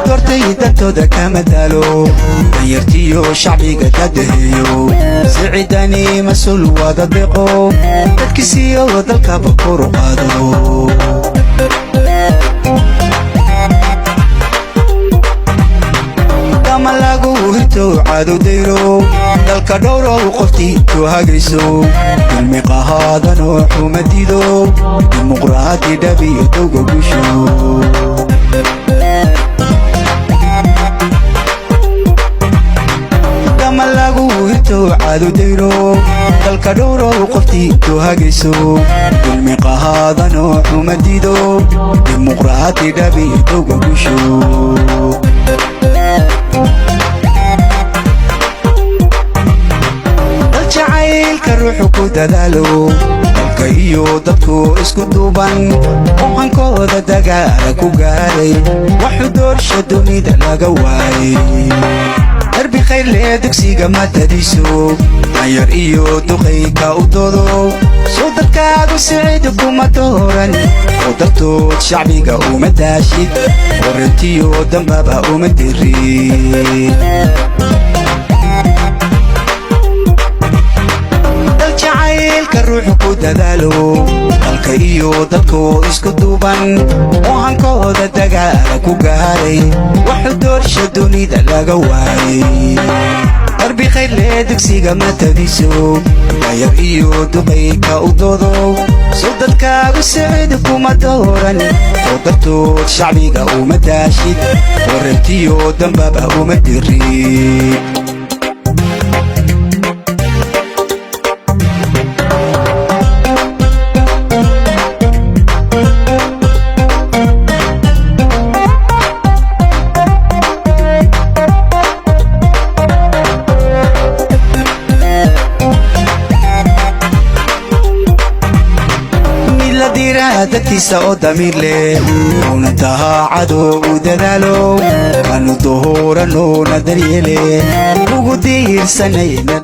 دورتي دتودا كمدالو ديرتيو شعبي قدهيو سعيداني مسؤول ودا دقو دكسيو ودلك بكورو قادو malagu hirto caado dayro dalka dhowro qofti ku hagayso ilmi qahadan oo xumadido dimuqraadi dhabiyo dowga gusho malagu hirto caado dayro dalka dhowro qofti ku hagayso ilmi qahadan oo xumadido dimuqraadi dhabiyo dowga gusho ruuxu ku dadaalo dalka iyo dadku isku duuban qohankooda dagaala ku gaaray waxu doorsha dunida laga waayay darbi khayr lee dugsiga matadiiso danyar iyo duqayka u doodo soo dadkaagu siciid kuma dooran oo dartood shacbiga uma daashid warantiyo dambaba uma dirin ruuxu ku dadaalo dalka iyo dadku isku duuban qohankooda dagaala ku gaaray waxu doorsha dunida laga waayay darbi khayr lee dugsiga matadiiso danyar iyo duqayka u doodo soo dadkaagu siciid kuma dooran oo dartood shacbiga uma daashid warantiyo dambaba uma dirin dadkiisa oo damiir leh una daacado u dadaalo kanu doorano na daryeele ugu diirsanayna